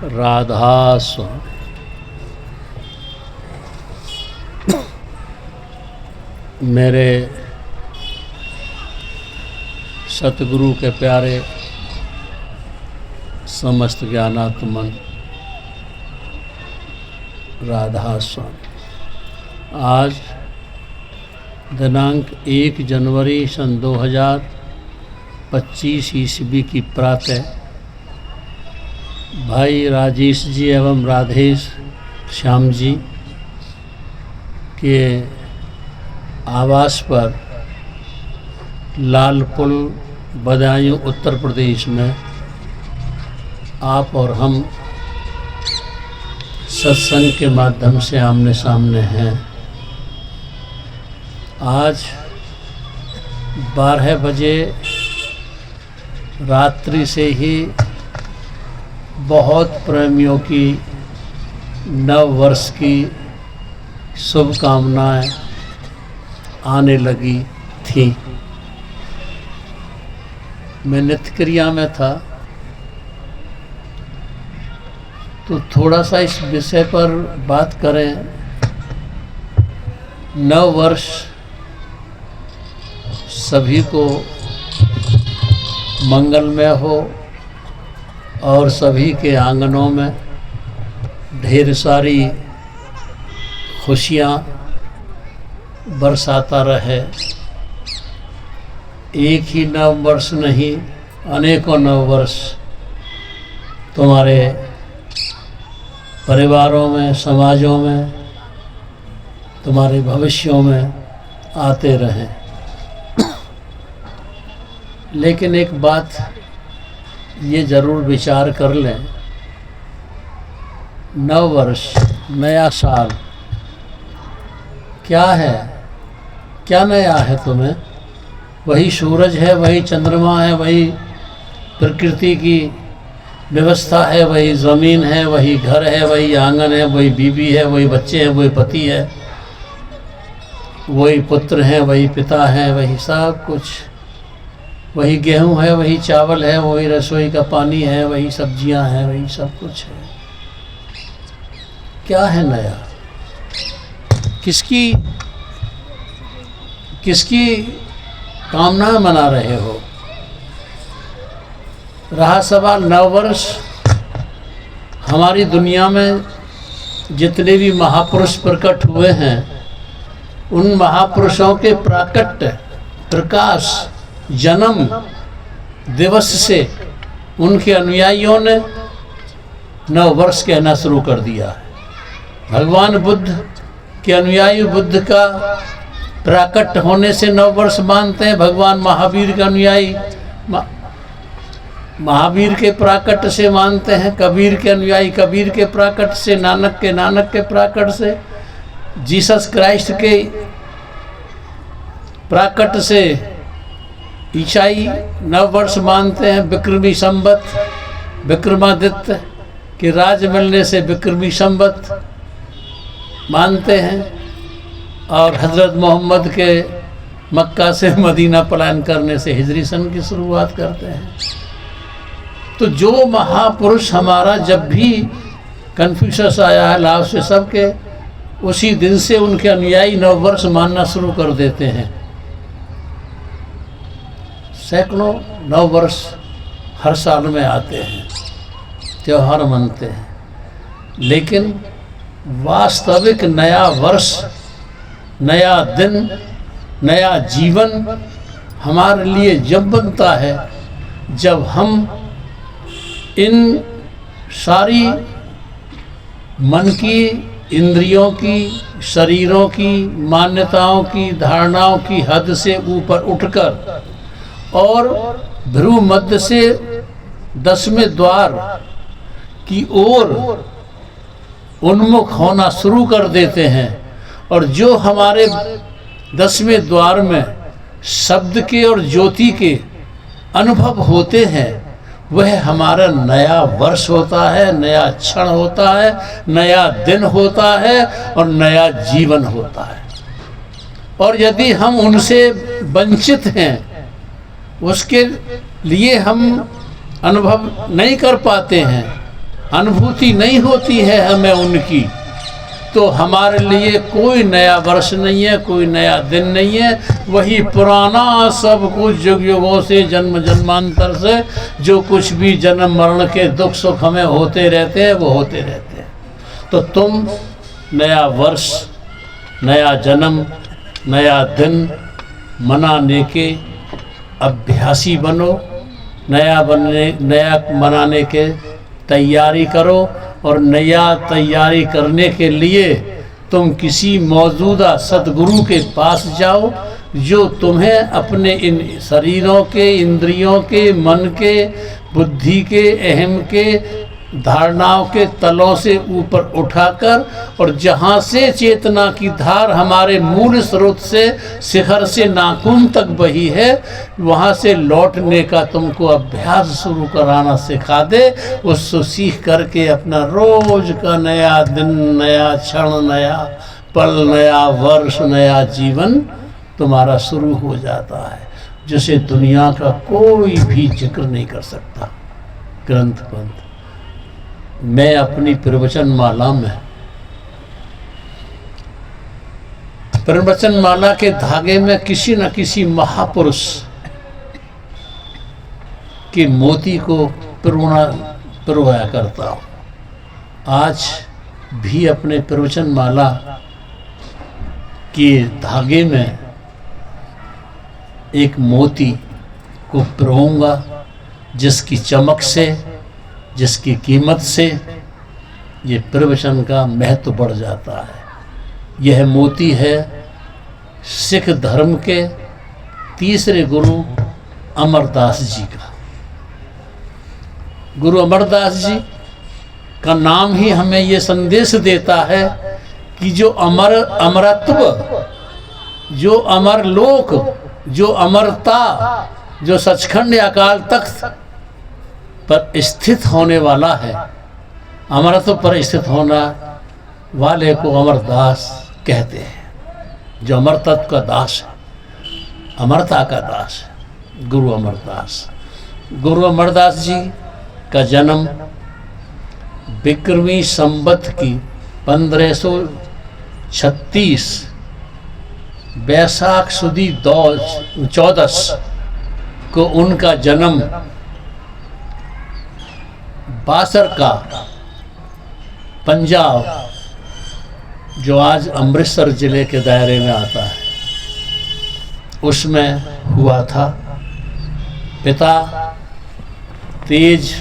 राधा स्वामी। मेरे सतगुरु के प्यारे समस्त ज्ञानात्मन राधा स्वामी, आज दिनांक 1 जनवरी सन 2025 ईस्वी की प्रातः भाई राजेश जी एवं राधेश श्याम जी के आवास पर लालपुल बदायूं उत्तर प्रदेश में आप और हम सत्संग के माध्यम से आमने सामने हैं। आज 12 बजे रात्रि से ही बहुत प्रेमियों की नव वर्ष की शुभकामनाएं आने लगी थी। मैं नित्य क्रिया में था तो थोड़ा सा इस विषय पर बात करें। नव वर्ष सभी को मंगलमय हो और सभी के आंगनों में ढेर सारी खुशियाँ बरसाता रहे। एक ही नव वर्ष नहीं, अनेकों नव वर्ष तुम्हारे परिवारों में, समाजों में, तुम्हारे भविष्यों में आते रहें। लेकिन एक बात ये ज़रूर विचार कर लें, नव वर्ष, नया साल क्या है? क्या नया है तुम्हें? वही सूरज है, वही चंद्रमा है, वही प्रकृति की व्यवस्था है, वही ज़मीन है, वही घर है, वही आंगन है, वही बीवी है, वही बच्चे हैं, वही पति है, वही पुत्र हैं, वही पिता हैं, वही सब कुछ, वही गेहूं है, वही चावल है, वही रसोई का पानी है, वही सब्जियां हैं, वही सब कुछ है। क्या है नया? किसकी कामना मना रहे हो? रहा सवाल नव वर्ष, हमारी दुनिया में जितने भी महापुरुष प्रकट हुए हैं, उन महापुरुषों के प्राकट्य, प्रकाश, जन्म दिवस से उनके अनुयायियों ने नव वर्ष कहना शुरू कर दिया है। भगवान बुद्ध के अनुयायी बुद्ध का प्राकट्य होने से नव वर्ष मानते हैं। भगवान महावीर के अनुयायी महावीर के प्राकट्य से मानते हैं। कबीर के अनुयायी कबीर के प्राकट्य से, नानक के प्राकट्य से, जीसस क्राइस्ट के प्राकट्य से ईसाई नव वर्ष मानते हैं। विक्रमी संवत, विक्रमादित्य के राज मिलने से विक्रमी संवत मानते हैं। और हज़रत मोहम्मद के मक्का से मदीना पलायन करने से हिजरी सन की शुरुआत करते हैं। तो जो महापुरुष हमारा जब भी कन्फ्यूशस आया है लाओ से सबके, उसी दिन से उनके अनुयायी नव वर्ष मानना शुरू कर देते हैं। सैकड़ों नव वर्ष हर साल में आते हैं, त्यौहार मनते हैं। लेकिन वास्तविक नया वर्ष, नया दिन, नया जीवन हमारे लिए जब बनता है जब हम इन सारी मन की, इंद्रियों की, शरीरों की, मान्यताओं की, धारणाओं की हद से ऊपर उठकर और भ्रू मध्य से 10वें द्वार की ओर उन्मुख होना शुरू कर देते हैं। और जो हमारे 10वें द्वार में शब्द के और ज्योति के अनुभव होते हैं, वह हमारा नया वर्ष होता है, नया क्षण होता है, नया दिन होता है और नया जीवन होता है। और यदि हम उनसे वंचित हैं, उसके लिए हम अनुभव नहीं कर पाते हैं, अनुभूति नहीं होती है हमें उनकी, तो हमारे लिए कोई नया वर्ष नहीं है, कोई नया दिन नहीं है। वही पुराना सब कुछ युग युगों से, जन्म जन्मांतर से जो कुछ भी जन्म मरण के दुख सुख हमें होते रहते हैं, वो होते रहते हैं। तो तुम नया वर्ष, नया जन्म, नया दिन मनाने के अभ्यासी बनो, नया मनाने के तैयारी करो। और नया तैयारी करने के लिए तुम किसी मौजूदा सद्गुरु के पास जाओ, जो तुम्हें अपने इन शरीरों के, इंद्रियों के, मन के, बुद्धि के, अहम के, धारणाओं के तलों से ऊपर उठाकर, और जहाँ से चेतना की धार हमारे मूल स्रोत से, शिखर से नाखून तक बही है, वहाँ से लौटने का तुमको अभ्यास शुरू कराना सिखा दे। उससे सीख करके अपना रोज का नया दिन, नया क्षण, नया पल, नया वर्ष, नया जीवन तुम्हारा शुरू हो जाता है, जिसे दुनिया का कोई भी जिक्र नहीं कर सकता। ग्रंथ पंथ मैं अपनी प्रवचन माला में, प्रवचन माला के धागे में किसी न किसी महापुरुष के मोती को पिरोया करता हूँ। आज भी अपने प्रवचन माला के धागे में एक मोती को पिरोऊंगा, जिसकी चमक से, जिसकी कीमत से ये प्रवचन का महत्व बढ़ जाता है। यह मोती है सिख धर्म के तीसरे गुरु अमरदास जी का। गुरु अमरदास जी का नाम ही हमें ये संदेश देता है कि जो अमरत्व, जो अमर लोक, जो अमरता, जो सचखंड अकाल तख्त पर स्थित होने वाला है, अमरत्व पर स्थित होना वाले को अमरदास कहते हैं। जो अमर तत्व का दास है, अमरता का दास है, गुरु अमरदास। गुरु अमरदास जी का जन्म विक्रमी संवत की 1536 बैसाख सुदी 14 को उनका जन्म बासर का पंजाब, जो आज अमृतसर जिले के दायरे में आता है, उसमें हुआ था। पिता तेज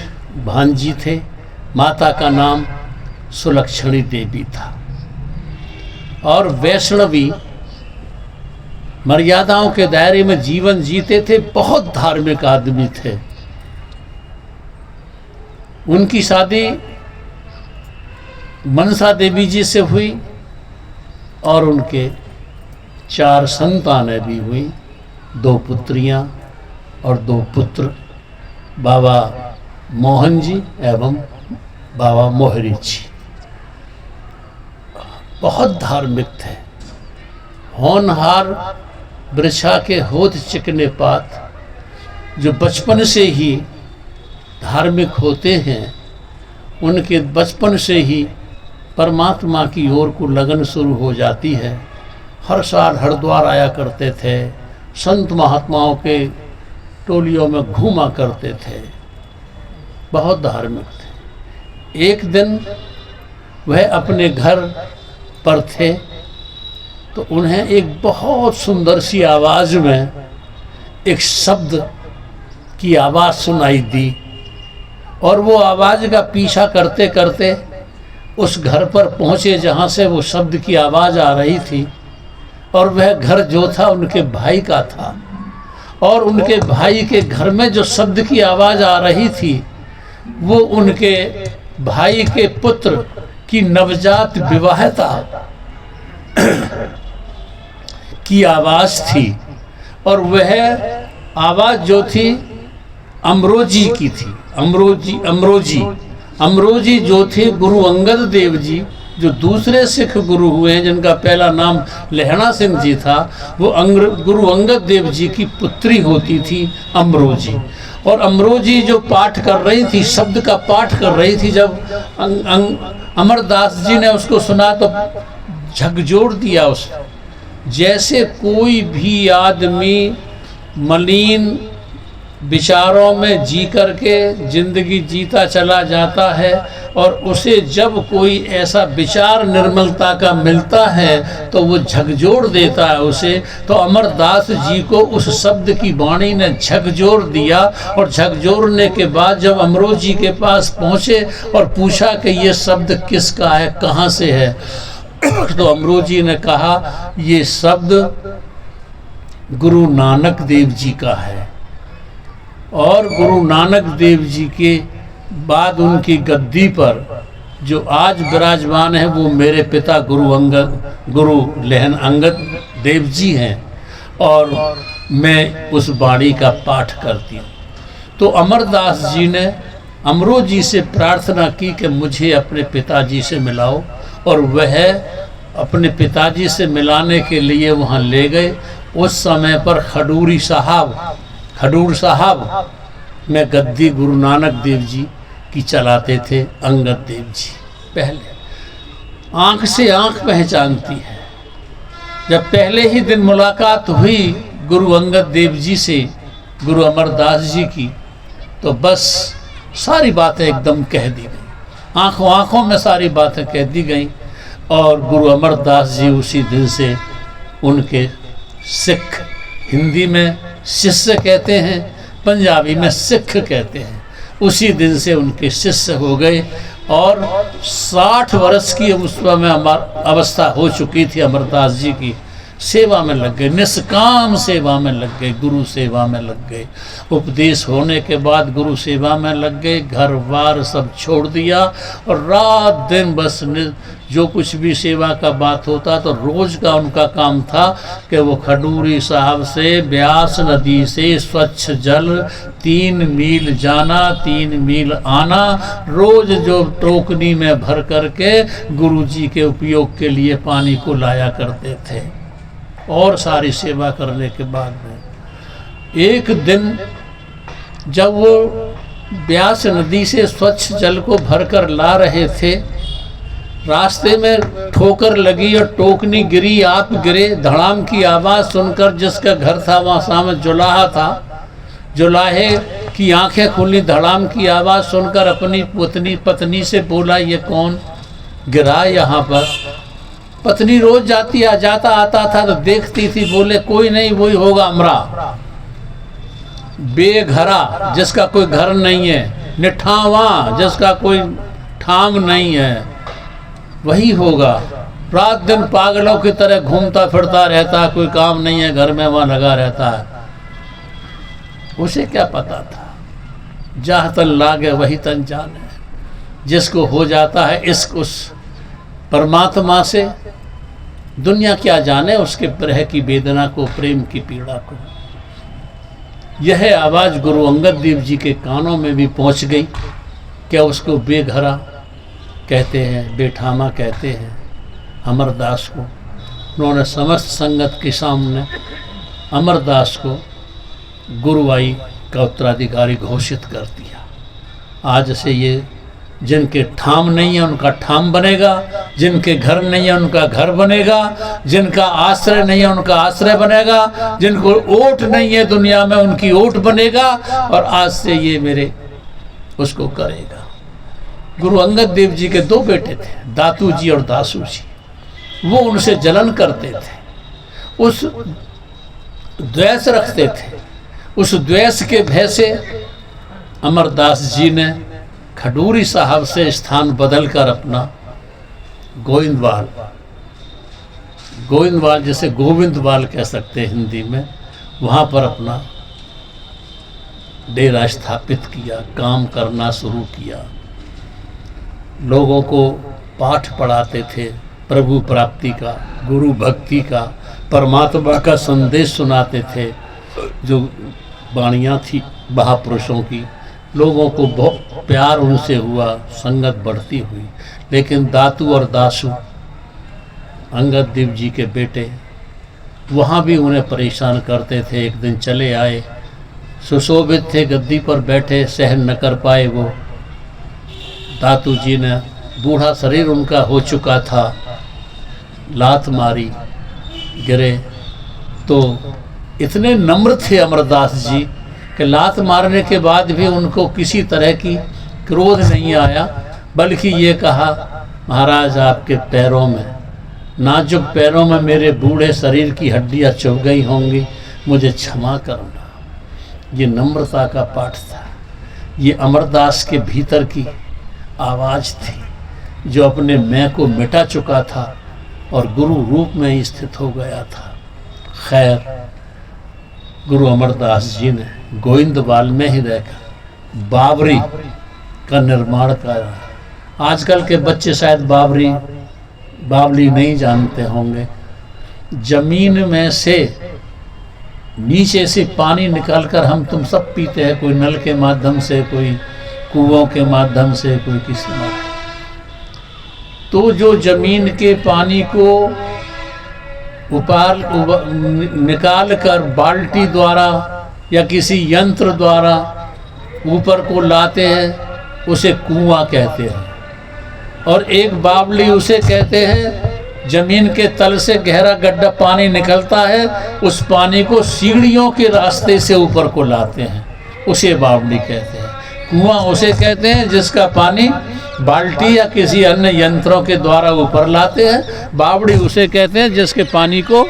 भांजी थे, माता का नाम सुलक्षणी देवी था, और वैष्णवी मर्यादाओं के दायरे में जीवन जीते थे। बहुत धार्मिक आदमी थे। उनकी शादी मनसा देवी जी से हुई और उनके 4 संतानें भी हुई, 2 पुत्रियां और 2 पुत्र, बाबा मोहन जी एवं बाबा मोहरी जी। बहुत धार्मिक थे। होनहार वृषा के होत चिकने पात, जो बचपन से ही धार्मिक होते हैं, उनके बचपन से ही परमात्मा की ओर को लगन शुरू हो जाती है। हर साल हरिद्वार आया करते थे, संत महात्माओं के टोलियों में घूमा करते थे, बहुत धार्मिक थे। एक दिन वह अपने घर पर थे, तो उन्हें एक बहुत सुंदर सी आवाज़ में एक शब्द की आवाज़ सुनाई दी, और वो आवाज़ का पीछा करते करते उस घर पर पहुँचे जहाँ से वो शब्द की आवाज़ आ रही थी। और वह घर जो था उनके भाई का था, और उनके भाई के घर में जो शब्द की आवाज़ आ रही थी, वो उनके भाई के पुत्र की नवजात विवाहिता की आवाज़ थी। और वह आवाज़ जो थी अमरोजी की थी। अमरोजी जो थे गुरु अंगद देव जी, जो दूसरे सिख गुरु हुए हैं, जिनका पहला नाम लहणा सिंह जी था, वो गुरु अंगद देव जी की पुत्री होती थी अमरोजी। और अमरोजी जो पाठ कर रही थी, शब्द का पाठ कर रही थी, जब अमरदास जी ने उसको सुना तो झकझोर दिया उसने। जैसे कोई भी आदमी मलिन विचारों में जी करके जिंदगी जीता चला जाता है और उसे जब कोई ऐसा विचार निर्मलता का मिलता है तो वो झकझोर देता है उसे। तो अमरदास जी को उस शब्द की वाणी ने झकझोर दिया, और झकझोरने के बाद जब अमरोजी के पास पहुँचे और पूछा कि ये शब्द किसका है, कहाँ से है, तो अमरोजी ने कहा ये शब्द गुरु नानक देव जी का है। और गुरु नानक देव जी के बाद उनकी गद्दी पर जो आज विराजमान है वो मेरे पिता गुरु लहन अंगद देव जी हैं, और मैं उस वाणी का पाठ करती हूँ। तो अमरदास जी ने अमरोजी से प्रार्थना की कि मुझे अपने पिताजी से मिलाओ, और वह अपने पिताजी से मिलाने के लिए वहाँ ले गए। उस समय पर खडूर साहब में गद्दी गुरु नानक देव जी की चलाते थे अंगद देव जी। पहले आंख से आंख पहचानती है। जब पहले ही दिन मुलाकात हुई गुरु अंगद देव जी से गुरु अमरदास जी की, तो बस सारी बातें एकदम कह दी गई, आंखों आंखों में सारी बातें कह दी गई। और गुरु अमरदास जी उसी दिन से उनके सिख, हिंदी में शिष्य कहते हैं, पंजाबी में सिख कहते हैं, उसी दिन से उनके शिष्य हो गए। और 60 वर्ष की उस समय अवस्था हो चुकी थी अमरदास जी की। सेवा में लग गए, निष्काम सेवा में लग गए, गुरु सेवा में लग गए। उपदेश होने के बाद गुरु सेवा में लग गए, घर बार सब छोड़ दिया, और रात दिन बस जो कुछ भी सेवा का बात होता तो रोज़ का उनका काम था कि वो खडूरी साहब से ब्यास नदी से स्वच्छ जल 3 मील जाना 3 मील आना, रोज़ जो टोकनी में भर करके गुरु जी के उपयोग के लिए पानी को लाया करते थे। और सारी सेवा करने के बाद में एक दिन जब वो ब्यास नदी से स्वच्छ जल को भरकर ला रहे थे, रास्ते में ठोकर लगी और टोकनी गिरी, आप गिरे। धड़ाम की आवाज़ सुनकर जिसका घर था वहाँ सामने जुलाहा था, जुलाहे की आंखें खुली। धड़ाम की आवाज़ सुनकर अपनी पत्नी से बोला, ये कौन गिरा यहाँ पर? पत्नी रोज जाता आता था तो देखती थी। बोले कोई नहीं, वही होगा अमरा, बेघरा जिसका कोई घर नहीं है, निठावा जिसका कोई ठाम नहीं है, वही होगा। रात दिन पागलों की तरह घूमता फिरता रहता, कोई काम नहीं है, घर में वहाँ लगा रहता है। उसे क्या पता था, जहाँ तन लागे वही तन जाने। जिसको हो जाता है इश्क उस परमात्मा से, दुनिया क्या जाने उसके विरह की वेदना को, प्रेम की पीड़ा को। यह आवाज़ गुरु अंगद देव जी के कानों में भी पहुंच गई। क्या उसको बेघरा कहते हैं, बेठामा कहते हैं अमरदास को। उन्होंने समस्त संगत के सामने अमरदास को गुरुवाई का उत्तराधिकारी घोषित कर दिया। आज से ये जिनके ठाम नहीं है उनका ठाम बनेगा, जिनके घर नहीं है उनका घर बनेगा, जिनका आश्रय नहीं है उनका आश्रय बनेगा, जिनको ओट नहीं है दुनिया में उनकी ओट बनेगा। और आज से ये मेरे उसको करेगा। गुरु अंगद देव जी के 2 बेटे थे, दातू जी और दासू जी। वो उनसे जलन करते थे, उस द्वेष रखते थे। उस द्वेष के भय से अमरदास जी ने खडूरी साहब से स्थान बदलकर अपना गोविंदवाल जैसे गोविंदवाल कह सकते हैं हिंदी में, वहाँ पर अपना डेरा स्थापित किया, काम करना शुरू किया। लोगों को पाठ पढ़ाते थे, प्रभु प्राप्ति का, गुरु भक्ति का, परमात्मा का संदेश सुनाते थे। जो वाणियाँ थी महापुरुषों की, लोगों को बहुत प्यार उनसे हुआ, संगत बढ़ती हुई। लेकिन दातू और दासू अंगद देव जी के बेटे वहाँ भी उन्हें परेशान करते थे। एक दिन चले आए, सुशोभित थे, गद्दी पर बैठे, सहन न कर पाए वो। दातू जी ने, बूढ़ा शरीर उनका हो चुका था, लात मारी, गिरे। तो इतने नम्र थे अमरदास जी कि लात मारने के बाद भी उनको किसी तरह की क्रोध नहीं आया, बल्कि ये कहा, महाराज आपके पैरों में, नाजुक पैरों में मेरे बूढ़े शरीर की हड्डियां चुभ गई होंगी, मुझे क्षमा करना। ये नम्रता का पाठ था। ये अमरदास के भीतर की आवाज़ थी जो अपने मैं को मिटा चुका था और गुरु रूप में ही स्थित हो गया था। खैर, गुरु अमरदास जी ने गोविंदवाल में ही रहकर बावरी का निर्माण करा। आजकल के बच्चे शायद बावली नहीं जानते होंगे। जमीन में से नीचे से पानी निकालकर हम तुम सब पीते हैं, कोई नल के माध्यम से, कोई कुओं के माध्यम से, कोई किसी माध्यम। तो जो जमीन के पानी को निकाल कर बाल्टी द्वारा या किसी यंत्र द्वारा ऊपर को लाते हैं, उसे कुआं कहते हैं। और एक बावली उसे कहते हैं जमीन के तल से गहरा गड्ढा पानी निकलता है, उस पानी को सीढ़ियों के रास्ते से ऊपर को लाते हैं, उसे बावली कहते हैं। कुआं उसे कहते हैं जिसका पानी बाल्टी या किसी अन्य यंत्रों के द्वारा ऊपर लाते हैं। बावड़ी उसे कहते हैं जिसके पानी को,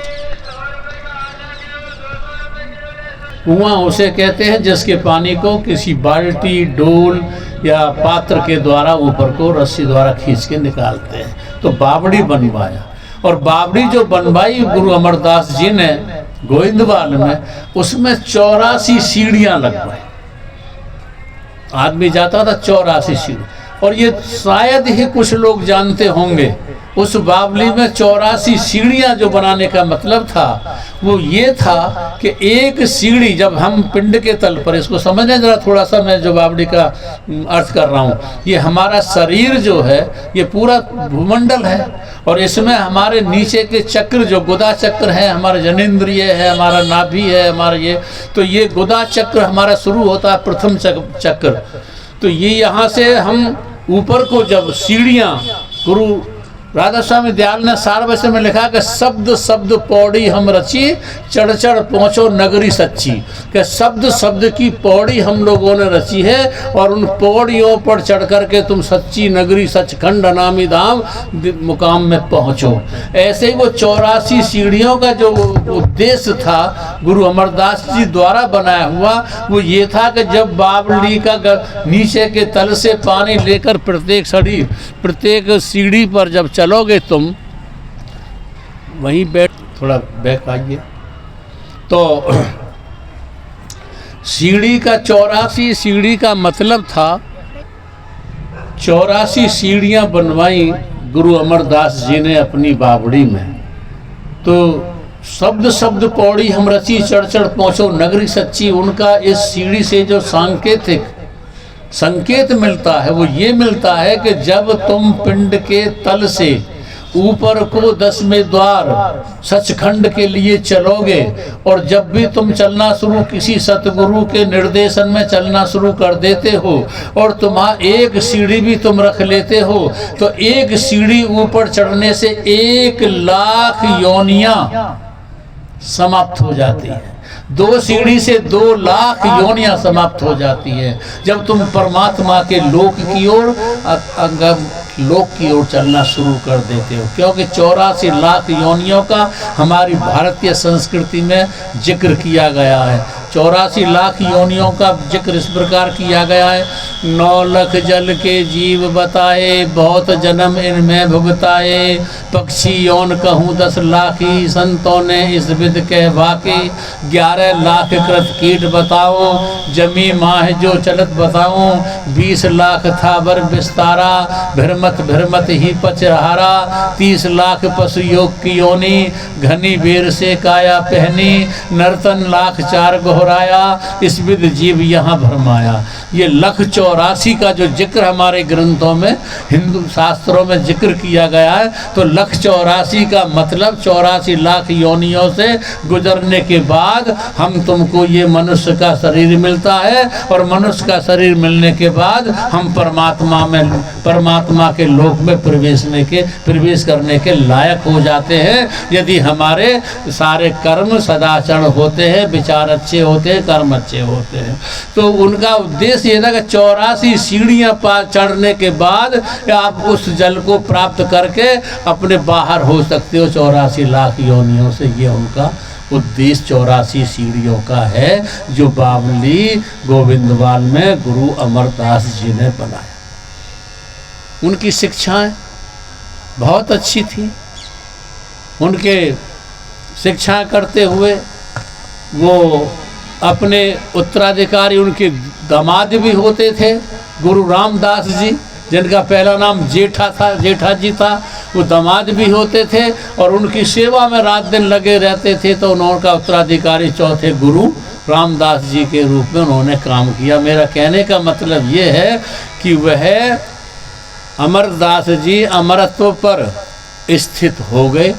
कुआं उसे कहते हैं जिसके पानी को किसी बाल्टी, डोल या पात्र के द्वारा ऊपर को रस्सी द्वारा खींच के निकालते हैं। तो बावड़ी बनवाया, और बावड़ी जो बनवाई गुरु अमरदास जी ने गोविंदवाल में, उसमें 84 सीढ़ियां लगवाई। आदमी जाता था 84 सीढ़ी। और ये शायद ही कुछ लोग जानते होंगे, उस बावली में 84 सीढ़ियां जो बनाने का मतलब था वो ये था कि एक सीढ़ी, जब हम पिंड के तल पर, इसको समझने जरा थोड़ा सा, मैं जो बावली का अर्थ कर रहा हूँ, ये हमारा शरीर जो है ये पूरा भूमंडल है, और इसमें हमारे नीचे के चक्र जो गुदा चक्र है, हमारा जनेंद्रिय है, हमारा नाभि है, हमारा ये, तो ये गुदा चक्र हमारा शुरू होता है प्रथम चक्र। तो ये यहाँ से हम ऊपर को जब सीढ़ियाँ, गुरु राधा स्वामी दयाल ने सारवैसे में लिखा कि शब्द शब्द पौड़ी हम रची, चढ़ चढ़ पहुँचो नगरी सच्ची। कि शब्द शब्द की पौड़ी हम लोगों ने रची है, और उन पौड़ियों पर चढ़ कर के तुम सच्ची नगरी सचखंड अनामी धाम मुकाम में पहुँचो। ऐसे ही वो 84 सीढ़ियों का जो उद्देश्य था गुरु अमरदास जी द्वारा बनाया हुआ, वो ये था कि जब बावली का नीचे के तल से पानी लेकर प्रत्येक सीढ़ी पर जब चलोगे तुम, वहीं बैठ, थोड़ा बैक आइए, तो सीढ़ी का 84 सीढ़ी का मतलब था 84 सीढ़ियां बनवाई गुरु अमरदास जी ने अपनी बावड़ी में। तो शब्द शब्द पौड़ी हम रची, चढ़ चढ़ पहुँचो नगरी सच्ची, उनका इस सीढ़ी से जो संकेत मिलता है वो ये मिलता है कि जब तुम पिंड के तल से ऊपर को 10वें द्वार सचखंड के लिए चलोगे, और जब भी तुम चलना शुरू, किसी सतगुरु के निर्देशन में चलना शुरू कर देते हो, और तुम्हारा एक सीढ़ी भी तुम रख लेते हो, तो एक सीढ़ी ऊपर चढ़ने से 1 लाख योनियां समाप्त हो जाती है। 2 सीढ़ी से 2 लाख योनियां समाप्त हो जाती है जब तुम परमात्मा के लोक की ओर, लोक की ओर चलना शुरू कर देते हो। क्योंकि 84 लाख योनियों का हमारी भारतीय संस्कृति में जिक्र किया गया है। 84 लाख योनियों का जिक्र इस प्रकार किया गया है, 9 लाख जल के जीव बताए, बहुत जन्म इनमें भुगताए, पक्षी यौन कहूँ 10 लाखी, संतों ने इस विध कह वाके, 11 लाख कृत कीट बताओ, जमी माह जो चलत बताऊं, 20 लाख था बर विस्तारा, भ्रमत ही पचहारा, 30 लाख पशु योग की योनि, घनी बेर से काया पहनी, नर्तन लाख 4 गो दोहराया, इस विध जीव यहाँ भरमाया। ये 184 का जो जिक्र हमारे ग्रंथों में, हिंदू शास्त्रों में जिक्र किया गया है, तो 184 का मतलब 84 लाख योनियों से गुजरने के बाद हम तुमको ये मनुष्य का शरीर मिलता है, और मनुष्य का शरीर मिलने के बाद हम परमात्मा के लोक में प्रवेश करने के लायक हो जाते हैं, यदि हमारे सारे कर्म सदाचरण होते हैं, विचार अच्छे होते हैं, कर्म अच्छे होते हैं। तो उनका उद्देश्य ये था कि 84 सीढ़ियाँ चढ़ने के बाद आप उस जल को प्राप्त करके अपने बाहर हो सकते हो 84 लाख योनियों से। ये उनका उद्देश्य 84 सीढ़ियों का है, जो बावली गोविंदवाल में गुरु अमरदास जी ने बनाया। उनकी शिक्षाएं बहुत अच्छी थी। उनके शिक्षा करते हुए वो अपने उत्तराधिकारी, उनके दामाद भी होते थे, गुरु रामदास जी, जिनका पहला नाम जेठा जी था, वो दामाद भी होते थे और उनकी सेवा में रात दिन लगे रहते थे। तो उनका उत्तराधिकारी चौथे गुरु रामदास जी के रूप में उन्होंने काम किया। मेरा कहने का मतलब ये है कि वह अमरदास जी अमरत्व पर स्थित हो गए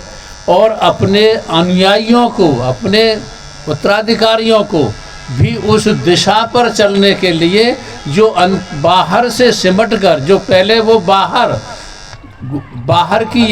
और अपने अनुयायियों को, अपने उत्तराधिकारियों को भी उस दिशा पर चलने के लिए जो बाहर से सिमट कर, जो पहले वो बाहर की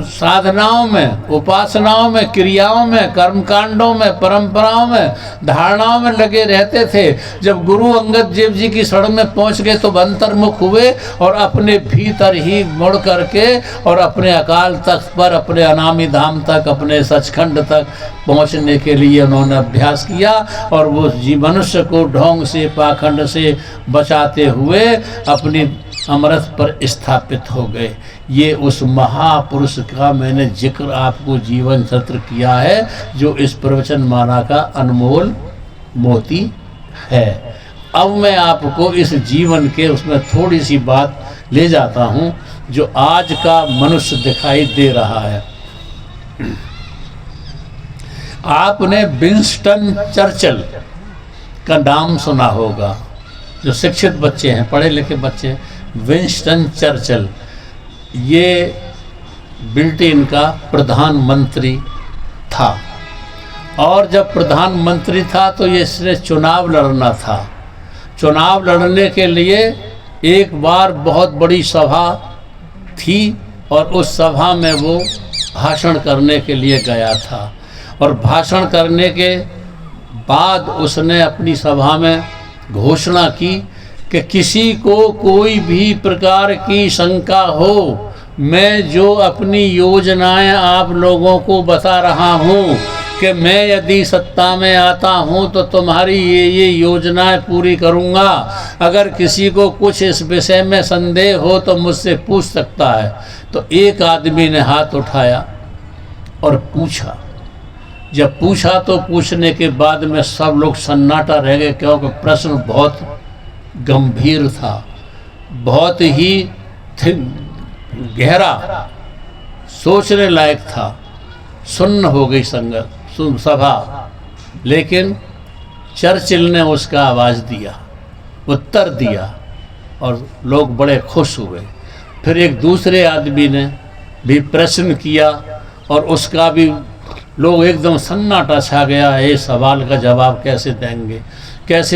साधनाओं में, उपासनाओं में, क्रियाओं में, कर्मकांडों में, परंपराओं में, धारणाओं में लगे रहते थे, जब गुरु अंगद देव जी की शरण में पहुंच गए तो अंतर्मुख हुए और अपने भीतर ही मुड़ करके और अपने अकाल तख्त पर, अपने अनामी धाम तक, अपने सचखंड तक पहुंचने के लिए उन्होंने अभ्यास किया और वो मनुष्य को ढोंग से, पाखंड से बचाते हुए अपनी अमृत पर स्थापित हो गए। ये उस महापुरुष का मैंने जिक्र आपको जीवन चरित्र किया है, जो इस प्रवचन माला का अनमोल मोती है। अब मैं आपको इस जीवन के उसमें थोड़ी सी बात ले जाता हूँ जो आज का मनुष्य दिखाई दे रहा है। आपने विंस्टन चर्चिल का नाम सुना होगा, जो शिक्षित बच्चे हैं, पढ़े लिखे बच्चे हैं। विंस्टन चर्चिल ये ब्रिटेन का प्रधानमंत्री था और जब प्रधानमंत्री था तो ये इसने चुनाव लड़ना था। चुनाव लड़ने के लिए एक बार बहुत बड़ी सभा थी और उस सभा में वो भाषण करने के लिए गया था और भाषण करने के बाद उसने अपनी सभा में घोषणा की कि किसी को कोई भी प्रकार की शंका हो, मैं जो अपनी योजनाएं आप लोगों को बता रहा हूं कि मैं यदि सत्ता में आता हूं तो तुम्हारी ये योजनाएं पूरी करूंगा। अगर किसी को कुछ इस विषय में संदेह हो तो मुझसे पूछ सकता है। तो एक आदमी ने हाथ उठाया और पूछा। जब पूछा तो पूछने के बाद में सब लोग सन्नाटा रह गए, क्योंकि प्रश्न बहुत गंभीर था, बहुत ही गहरा, सोचने लायक था। सुन्न हो गई सभा, लेकिन चर्चिल ने उसका आवाज़ दिया, उत्तर दिया और लोग बड़े खुश हुए। फिर एक दूसरे आदमी ने भी प्रश्न किया और उसका भी लोग एकदम सन्नाटा छा गया, ये सवाल का जवाब कैसे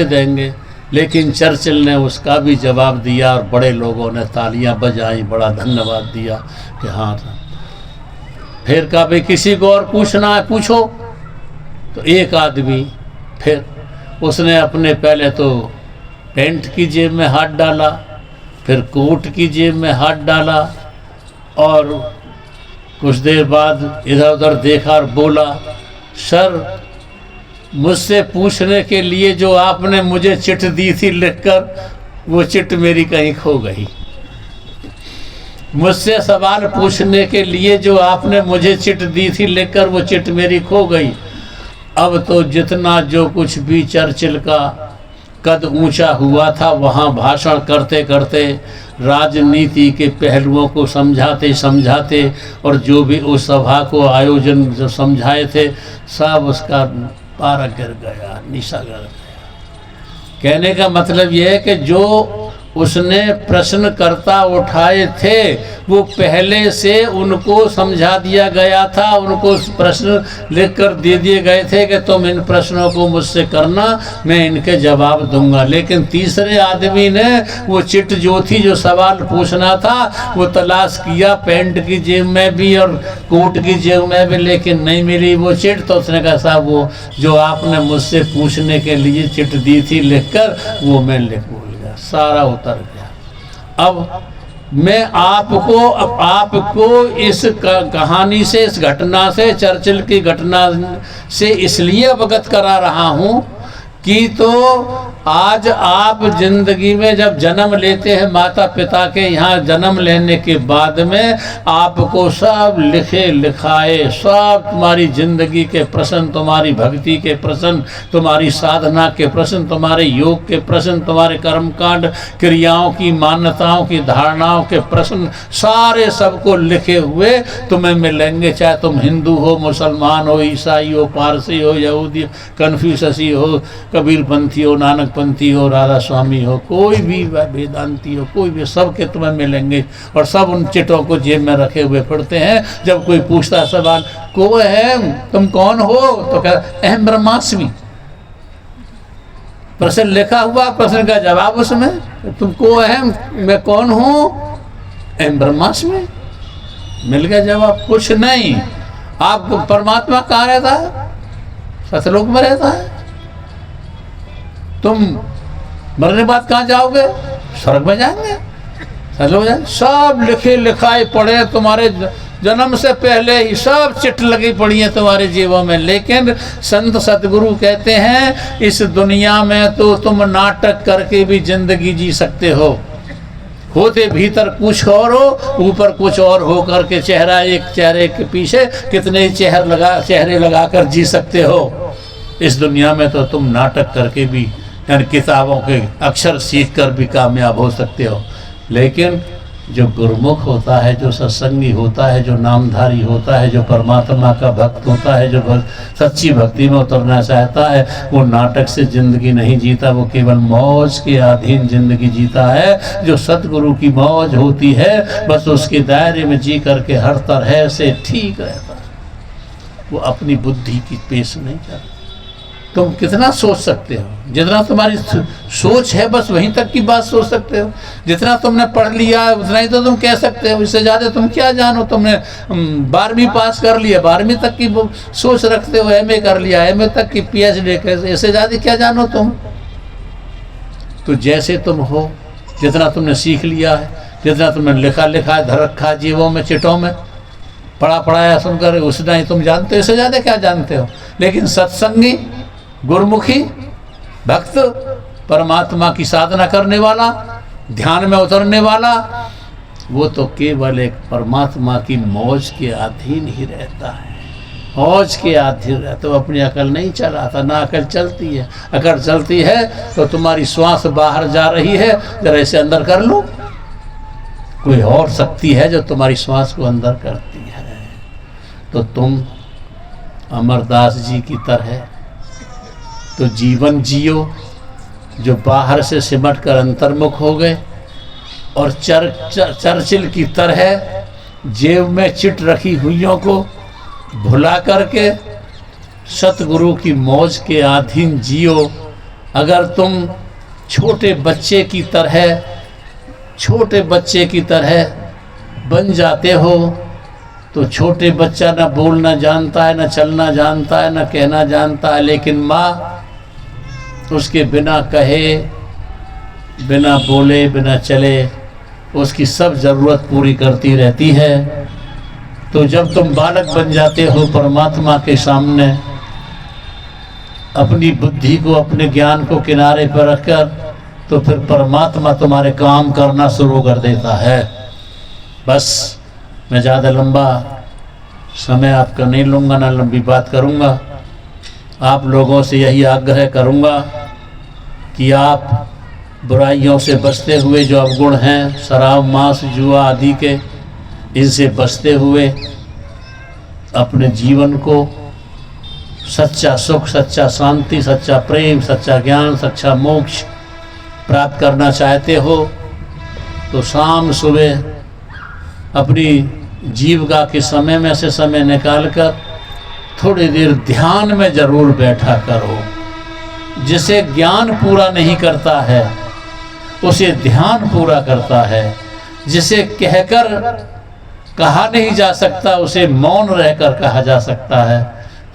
देंगे। लेकिन चर्चिल ने उसका भी जवाब दिया और बड़े लोगों ने तालियां बजाई, बड़ा धन्यवाद दिया कि हाँ। फिर कहा भाई किसी को और पूछना है पूछो। तो एक आदमी फिर उसने अपने पहले तो पैंट की जेब में हाथ डाला, फिर कोट की जेब में हाथ डाला और कुछ देर बाद इधर उधर देखा और बोला, सर मुझसे पूछने के लिए जो आपने मुझे चिट्ठी दी थी लिखकर, वो चिट्ठी मेरी कहीं खो गई। मुझसे सवाल पूछने के लिए जो आपने मुझे चिट्ठी दी थी लिखकर, वो चिट्ठी मेरी खो गई। अब तो जितना जो कुछ भी चर्चिल का कद ऊंचा हुआ था, वहाँ भाषण करते करते राजनीति के पहलुओं को समझाते और जो भी उस सभा को आयोजन जो समझाए थे, सब उसका पारा गिर गया, निशा गिर गया। कहने का मतलब यह है कि जो उसने प्रश्नकर्ता उठाए थे वो पहले से उनको समझा दिया गया था, उनको प्रश्न लिखकर दे दिए गए थे कि तुम इन प्रश्नों को मुझसे करना, मैं इनके जवाब दूंगा। लेकिन तीसरे आदमी ने वो चिट जो थी, जो सवाल पूछना था, वो तलाश किया पैंट की जेब में भी और कोट की जेब में भी, लेकिन नहीं मिली वो चिट। तो उसने कहा साहब वो जो आपने मुझसे पूछने के लिए चिट दी थी लिखकर, वो मैं लिख भूल गया, सारा उतर गया। अब मैं आपको इस कहानी से, इस घटना से, चर्चिल की घटना से इसलिए अवगत करा रहा हूँ कि तो आज आप जिंदगी में जब जन्म लेते हैं माता पिता के यहाँ, जन्म लेने के बाद में आपको सब लिखे लिखाए, सब तुम्हारी जिंदगी के प्रश्न, तुम्हारी भक्ति के प्रश्न, तुम्हारी साधना के प्रश्न, तुम्हारे योग के प्रश्न, तुम्हारे कर्मकांड क्रियाओं की मान्यताओं की धारणाओं के प्रश्न, सारे सबको लिखे हुए तुम्हें मिलेंगे। चाहे तुम हिंदू हो, मुसलमान हो, ईसाई हो, पारसी हो, यहूदी, कन्फ्यूशसी हो, कबीरपंथी हो, नानक पंथी हो, राधा स्वामी हो, कोई भी वेदांती हो, कोई भी, सब के तुम्हें मिलेंगे। और सब उन चिटों को जेब में रखे हुए फिरते हैं। जब कोई पूछता सवाल, को है तुम कौन हो, तो कह अहम ब्रह्मास्मि, प्रश्न लिखा हुआ, प्रश्न का जवाब उसमें, तुमको अहम, मैं कौन हूं, अहम ब्रह्मास्मि, मिल गया जवाब। कुछ नहीं। आपको परमात्मा कहाँ रहता है? सतलोक में रहता है। तुम मरने बाद कहाँ जाओगे? स्वर्ग में जाएंगे, सतलोक जाएंगे। सब लिखे लिखाए पड़े तुम्हारे जन्म से पहले ही, सब चिट लगी पड़ी है तुम्हारे जीवों में। लेकिन संत सतगुरु कहते हैं इस दुनिया में तो तुम नाटक करके भी जिंदगी जी सकते हो, होते भीतर कुछ और हो, ऊपर कुछ और हो करके चेहरा, एक चेहरे के पीछे कितने चेहरे लगा कर जी सकते हो। इस दुनिया में तो तुम नाटक करके भी, यानी किताबों के अक्षर सीख कर भी कामयाब हो सकते हो। लेकिन जो गुरुमुख होता है, जो सत्संगी होता है, जो नामधारी होता है, जो परमात्मा का भक्त होता है, जो सच्ची भक्ति में उतरना चाहता है, वो नाटक से जिंदगी नहीं जीता, वो केवल मौज के अधीन जिंदगी जीता है। जो सतगुरु की मौज होती है, बस उसके दायरे में जी करके हर तरह से ठीक रहता है, वो अपनी बुद्धि की पेश नहीं करता। तुम कितना सोच सकते हो? जितना तुम्हारी सोच है बस वहीं तक की बात सोच सकते हो। जितना तुमने पढ़ लिया उतना ही तो तुम कह सकते हो, इससे ज़्यादा तुम क्या जानो। तुमने 12वीं पास कर लिया, 12वीं तक की सोच रखते हो, MA कर लिया, MA तक की PhD, इससे ज़्यादा क्या जानो तुम। तो जैसे तुम हो, जितना तुमने सीख लिया है, जितना तुमने लिखा है, धर रखा है जीवों में, चिटों में, पढ़ा पढ़ाया सुनकर, उतना ही तुम जानते हो, इससे ज़्यादा क्या जानते हो। लेकिन सत्संगी, गुरुमुखी, भक्त, परमात्मा की साधना करने वाला, ध्यान में उतरने वाला, वो तो केवल एक परमात्मा की मौज के अधीन ही रहता है। मौज के अधीन रहता, तो अपनी अकल नहीं चलाता, ना अकल चलती है। अकल चलती है तो तुम्हारी श्वास बाहर जा रही है, जरा इसे अंदर कर लो। कोई और शक्ति है जो तुम्हारी श्वास को अंदर करती है। तो तुम अमरदास जी की तरह तो जीवन जियो जो बाहर से सिमट कर अंतर्मुख हो गए, और चर्चिल की तरह जेब में चिट रखी हुइयों को भुला करके सतगुरु की मौज के अधीन जियो। अगर तुम छोटे बच्चे की तरह बन जाते हो, तो छोटे बच्चा ना बोलना जानता है, ना चलना जानता है, ना कहना जानता है, लेकिन माँ उसके बिना कहे, बिना बोले, बिना चले उसकी सब ज़रूरत पूरी करती रहती है। तो जब तुम बालक बन जाते हो परमात्मा के सामने, अपनी बुद्धि को, अपने ज्ञान को किनारे पर रखकर, तो फिर परमात्मा तुम्हारे काम करना शुरू कर देता है। बस मैं ज़्यादा लंबा समय आपका नहीं लूँगा, ना लंबी बात करूँगा। आप लोगों से यही आग्रह करूँगा कि आप बुराइयों से बचते हुए, जो अवगुण हैं, शराब, मांस, जुआ आदि के, इनसे बचते हुए अपने जीवन को सच्चा सुख, सच्चा शांति, सच्चा प्रेम, सच्चा ज्ञान, सच्चा मोक्ष प्राप्त करना चाहते हो तो शाम सुबह अपनी जीविका के समय में से समय निकालकर थोड़ी देर ध्यान में जरूर बैठा करो। जिसे ज्ञान पूरा नहीं करता है उसे ध्यान पूरा करता है। जिसे कहकर कहा नहीं जा सकता उसे मौन रहकर कहा जा सकता है।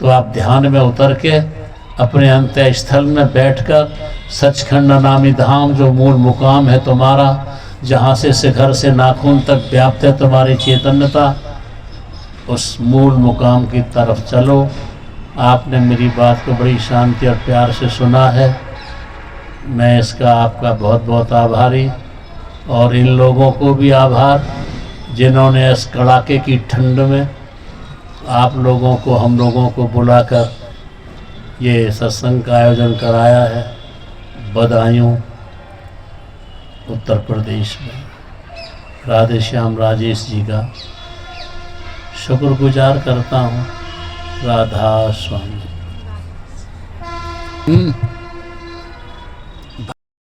तो आप ध्यान में उतर के अपने अंतः स्थल में बैठकर सचखंड नामी धाम जो मूल मुकाम है तुम्हारा, जहाँ से शिखर से नाखून तक व्याप्त है तुम्हारी चैतन्यता, उस मूल मुकाम की तरफ चलो। आपने मेरी बात को बड़ी शांति और प्यार से सुना है, मैं इसका आपका बहुत बहुत आभारी। और इन लोगों को भी आभार जिन्होंने इस कड़ाके की ठंड में आप लोगों को, हम लोगों को बुलाकर ये सत्संग का आयोजन कराया है बदायूं उत्तर प्रदेश में। राधे श्याम राजेश जी का शुक्रगुजार करता हूँ। राधा स्वामी।